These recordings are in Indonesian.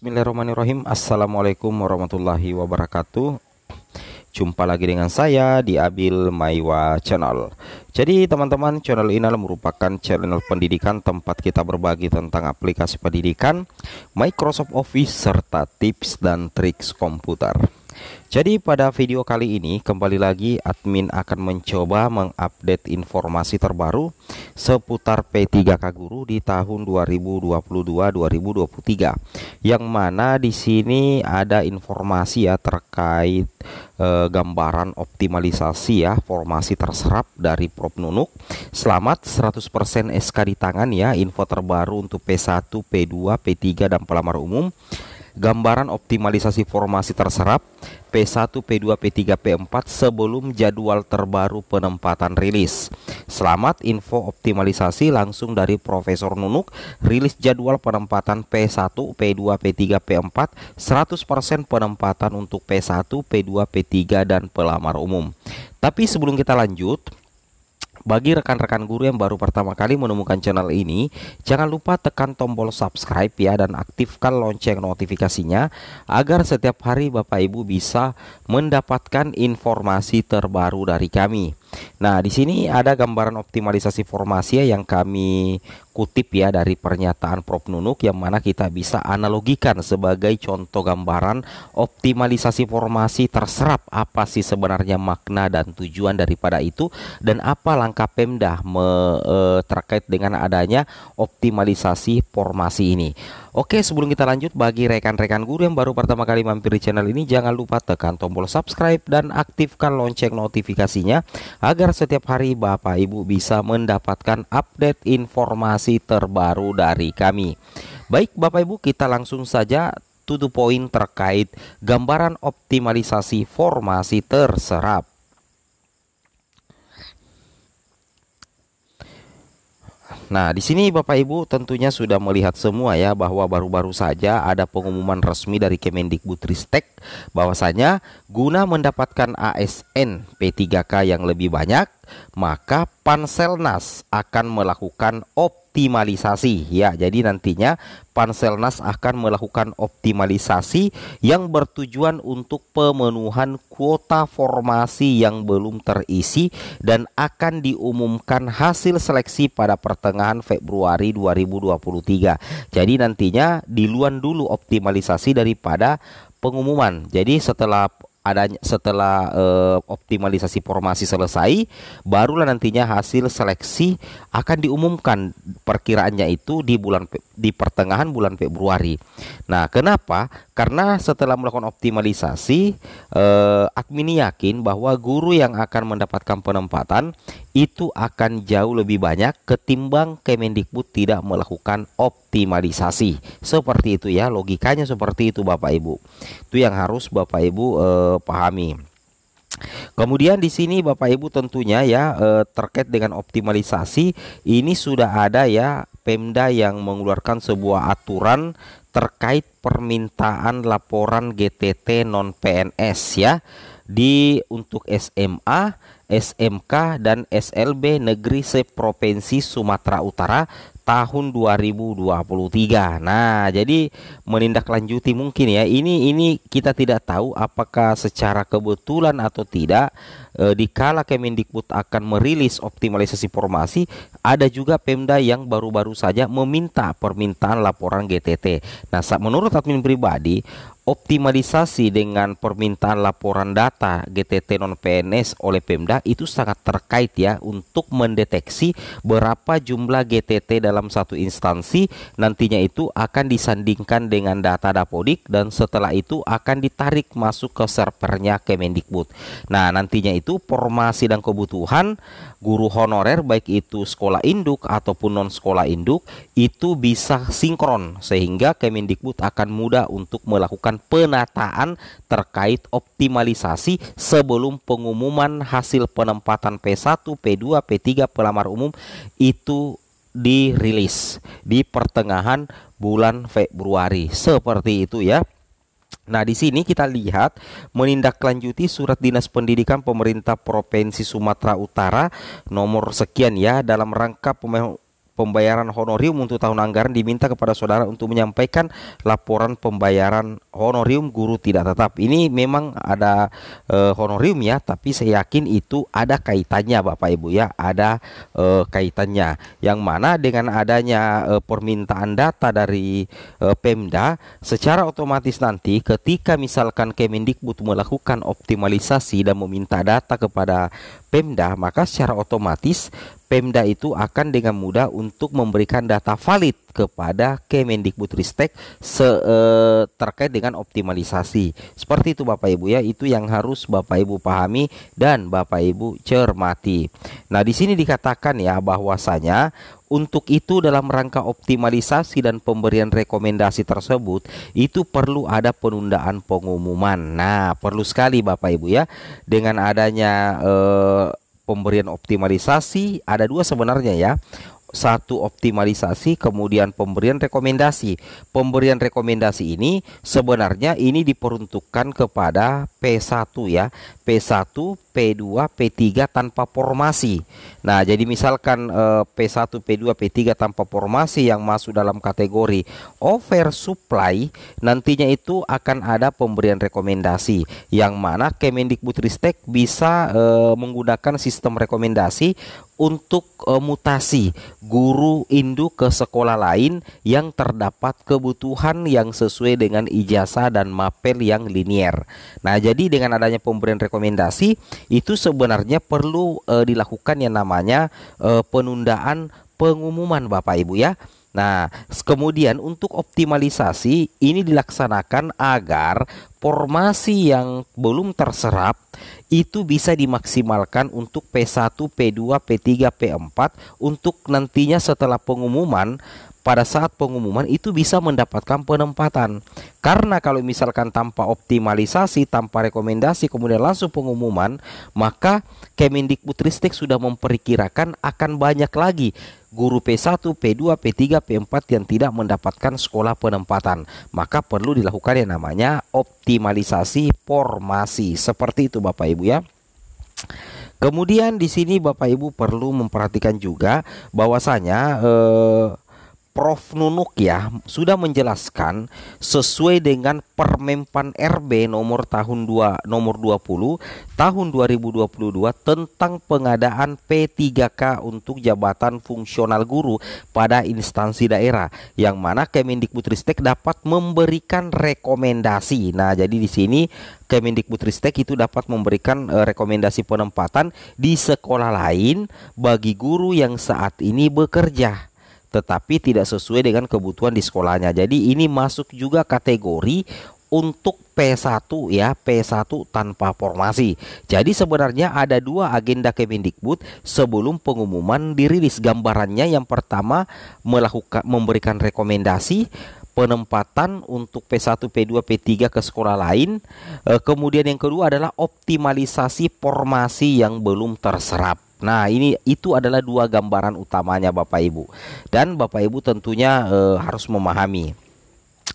Bismillahirrahmanirrahim. Assalamualaikum warahmatullahi wabarakatuh. Jumpa lagi dengan saya di Abil Maiwa Channel. Jadi teman-teman, channel ini merupakan channel pendidikan tempat kita berbagi tentang aplikasi pendidikan, Microsoft Office, serta tips dan triks komputer. Jadi pada video kali ini kembali lagi admin akan mencoba mengupdate informasi terbaru seputar P3K Guru di tahun 2022-2023. Yang mana di sini ada informasi ya terkait gambaran optimalisasi ya formasi terserap dari Prof Nunuk. Selamat 100% SK di tangan ya, info terbaru untuk P1, P2, P3 dan pelamar umum. Gambaran optimalisasi formasi terserap P1, P2, P3, P4 sebelum jadwal terbaru penempatan rilis. Selamat, info optimalisasi langsung dari Profesor Nunuk. Rilis jadwal penempatan P1, P2, P3, P4 100% penempatan untuk P1, P2, P3 dan pelamar umum. Tapi sebelum kita lanjut, bagi rekan-rekan guru yang baru pertama kali menemukan channel ini, jangan lupa tekan tombol subscribe ya dan aktifkan lonceng notifikasinya agar setiap hari Bapak Ibu bisa mendapatkan informasi terbaru dari kami. Nah, di sini ada gambaran optimalisasi formasi ya yang kami kutip ya dari pernyataan Prof Nunuk, yang mana kita bisa analogikan sebagai contoh gambaran optimalisasi formasi terserap. Apa sih sebenarnya makna dan tujuan daripada itu, dan apa langkah Pemda terkait dengan adanya optimalisasi formasi ini. Oke, sebelum kita lanjut, bagi rekan-rekan guru yang baru pertama kali mampir di channel ini, jangan lupa tekan tombol subscribe dan aktifkan lonceng notifikasinya agar setiap hari Bapak Ibu bisa mendapatkan update informasi terbaru dari kami. Baik Bapak Ibu, kita langsung saja to the point terkait gambaran optimalisasi formasi terserap. Nah, di sini Bapak Ibu tentunya sudah melihat semua ya bahwa baru-baru saja ada pengumuman resmi dari Kemendikbudristek bahwasanya guna mendapatkan ASN P3K yang lebih banyak, maka Panselnas akan melakukan optimalisasi ya. Jadi nantinya Panselnas akan melakukan optimalisasi yang bertujuan untuk pemenuhan kuota formasi yang belum terisi dan akan diumumkan hasil seleksi pada pertengahan Februari 2023. Jadi nantinya diluan dulu optimalisasi daripada pengumuman. Jadi setelah optimalisasi formasi selesai, barulah nantinya hasil seleksi akan diumumkan, perkiraannya itu di pertengahan bulan Februari. Nah, kenapa? Karena setelah melakukan optimalisasi, admin yakin bahwa guru yang akan mendapatkan penempatan itu akan jauh lebih banyak ketimbang Kemendikbud tidak melakukan optimalisasi. Seperti itu ya, logikanya seperti itu Bapak Ibu. Itu yang harus Bapak Ibu pahami. Kemudian di sini Bapak Ibu tentunya ya terkait dengan optimalisasi ini sudah ada ya Pemda yang mengeluarkan sebuah aturan terkait permintaan laporan GTT non PNS ya untuk SMA, SMK dan SLB negeri seprovinsi Sumatera Utara tahun 2023. Nah, jadi menindaklanjuti mungkin ya. Ini kita tidak tahu apakah secara kebetulan atau tidak. Dikala Kemendikbud akan merilis optimalisasi formasi, ada juga Pemda yang baru-baru saja meminta permintaan laporan GTT. Nah, menurut admin pribadi, optimalisasi dengan permintaan laporan data GTT non PNS oleh Pemda itu sangat terkait ya untuk mendeteksi berapa jumlah GTT dalam satu instansi. Nantinya itu akan disandingkan dengan data Dapodik dan setelah itu akan ditarik masuk ke servernya Kemendikbud. Nah, nantinya itu formasi dan kebutuhan guru honorer baik itu sekolah induk ataupun non sekolah induk itu bisa sinkron, sehingga Kemendikbud akan mudah untuk melakukan penataan terkait optimalisasi sebelum pengumuman hasil penempatan P1, P2, P3 pelamar umum itu dirilis di pertengahan bulan Februari. Seperti itu ya. Nah, di sini kita lihat menindaklanjuti surat Dinas Pendidikan Pemerintah Provinsi Sumatera Utara nomor sekian ya dalam rangka pembayaran honorium untuk tahun anggaran diminta kepada saudara untuk menyampaikan laporan pembayaran honorium guru tidak tetap. Ini memang ada honorium ya, tapi saya yakin itu ada kaitannya Bapak Ibu ya, ada kaitannya. Yang mana dengan adanya permintaan data dari Pemda, secara otomatis nanti ketika misalkan Kemendikbud melakukan optimalisasi dan meminta data kepada Pemda, maka secara otomatis Pemda itu akan dengan mudah untuk memberikan data valid kepada Kemendikbudristek terkait dengan optimalisasi. Seperti itu Bapak Ibu ya, itu yang harus Bapak Ibu pahami dan Bapak Ibu cermati. Nah, di sini dikatakan ya bahwasanya untuk itu dalam rangka optimalisasi dan pemberian rekomendasi tersebut itu perlu ada penundaan pengumuman. Nah, perlu sekali Bapak Ibu ya, dengan adanya pemberian optimalisasi ada dua sebenarnya ya. Satu optimalisasi, kemudian pemberian rekomendasi. Pemberian rekomendasi ini sebenarnya ini diperuntukkan kepada P1 ya, P1, P2, P3 tanpa formasi. Nah, jadi misalkan P1, P2, P3 tanpa formasi yang masuk dalam kategori oversupply, nantinya itu akan ada pemberian rekomendasi yang mana Kemendikbudristek bisa menggunakan sistem rekomendasi untuk mutasi guru induk ke sekolah lain yang terdapat kebutuhan yang sesuai dengan ijazah dan mapel yang linier. Nah, jadi dengan adanya pemberian rekomendasi itu sebenarnya perlu dilakukan yang namanya penundaan pengumuman Bapak Ibu ya. Nah, kemudian untuk optimalisasi ini dilaksanakan agar formasi yang belum terserap itu bisa dimaksimalkan untuk P1, P2, P3, P4 untuk nantinya setelah pengumuman, pada saat pengumuman itu bisa mendapatkan penempatan. Karena kalau misalkan tanpa optimalisasi, tanpa rekomendasi, kemudian langsung pengumuman, maka Kemendikbudristek sudah memperkirakan akan banyak lagi guru P1, P2, P3, P4 yang tidak mendapatkan sekolah penempatan. Maka perlu dilakukan yang namanya optimalisasi formasi. Seperti itu Bapak Ibu ya. Kemudian di sini Bapak Ibu perlu memperhatikan juga bahwasanya Prof Nunuk ya sudah menjelaskan sesuai dengan Permenpan RB nomor 20 tahun 2022 tentang pengadaan P3K untuk jabatan fungsional guru pada instansi daerah, yang mana Kemendikbudristek dapat memberikan rekomendasi. Nah, jadi di sini Kemendikbudristek itu dapat memberikan rekomendasi penempatan di sekolah lain bagi guru yang saat ini bekerja tetapi tidak sesuai dengan kebutuhan di sekolahnya. Jadi ini masuk juga kategori untuk P1 ya, P1 tanpa formasi. Jadi sebenarnya ada dua agenda Kemendikbud sebelum pengumuman dirilis. Gambarannya yang pertama memberikan rekomendasi penempatan untuk P1, P2, P3 ke sekolah lain. Kemudian yang kedua adalah optimalisasi formasi yang belum terserap. Nah, itu adalah dua gambaran utamanya Bapak Ibu. Dan Bapak Ibu tentunya harus memahami.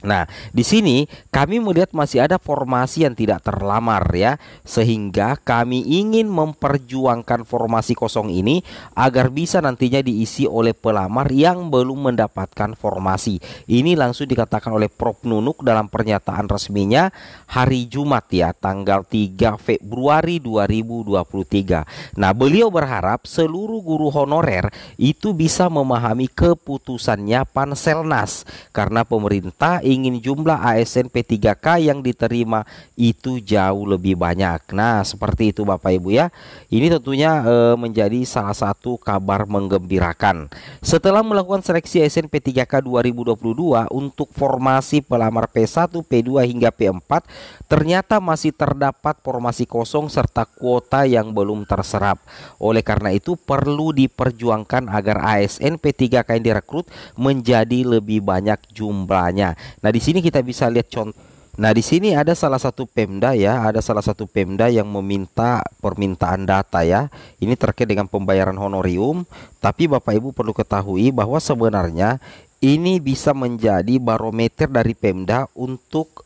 Nah, di sini kami melihat masih ada formasi yang tidak terlamar ya, sehingga kami ingin memperjuangkan formasi kosong ini agar bisa nantinya diisi oleh pelamar yang belum mendapatkan formasi. Ini langsung dikatakan oleh Prof Nunuk dalam pernyataan resminya hari Jumat ya, tanggal 3 Februari 2023. Nah, beliau berharap seluruh guru honorer itu bisa memahami keputusannya Panselnas karena pemerintah ingin jumlah ASN P3K yang diterima itu jauh lebih banyak. Nah, seperti itu Bapak Ibu ya. Ini tentunya menjadi salah satu kabar menggembirakan. Setelah melakukan seleksi ASN P3K 2022 untuk formasi pelamar P1, P2 hingga P4, ternyata masih terdapat formasi kosong serta kuota yang belum terserap. Oleh karena itu perlu diperjuangkan agar ASN P3K yang direkrut menjadi lebih banyak jumlahnya. Nah, di sini kita bisa lihat contoh. Nah, di sini ada salah satu Pemda ya, ada salah satu Pemda yang meminta permintaan data ya. Ini terkait dengan pembayaran honorium, tapi Bapak Ibu perlu ketahui bahwa sebenarnya Ini bisa menjadi barometer dari Pemda untuk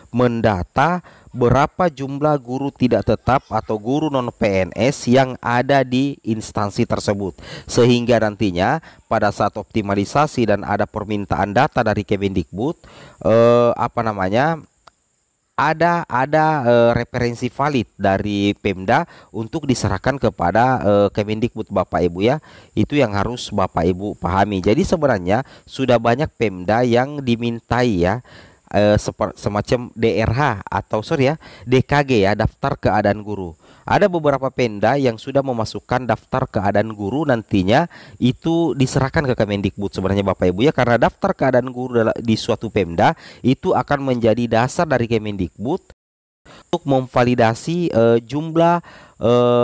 mendata berapa jumlah guru tidak tetap atau guru non PNS yang ada di instansi tersebut, sehingga nantinya pada saat optimalisasi dan ada permintaan data dari Kemendikbud, apa namanya, ada referensi valid dari Pemda untuk diserahkan kepada Kemendikbud, Bapak Ibu ya. Itu yang harus Bapak Ibu pahami. Jadi sebenarnya sudah banyak Pemda yang dimintai ya, semacam DRH atau sorry ya, DKG ya, daftar keadaan guru. Ada beberapa Pemda yang sudah memasukkan daftar keadaan guru, nantinya itu diserahkan ke Kemendikbud sebenarnya Bapak Ibu ya, karena daftar keadaan guru di suatu Pemda itu akan menjadi dasar dari Kemendikbud untuk memvalidasi jumlah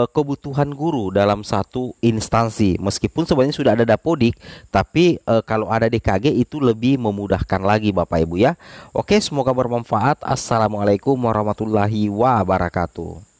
kebutuhan guru dalam satu instansi. Meskipun sebenarnya sudah ada Dapodik, tapi kalau ada DKG itu lebih memudahkan lagi Bapak Ibu ya. Oke, semoga bermanfaat. Assalamualaikum warahmatullahi wabarakatuh.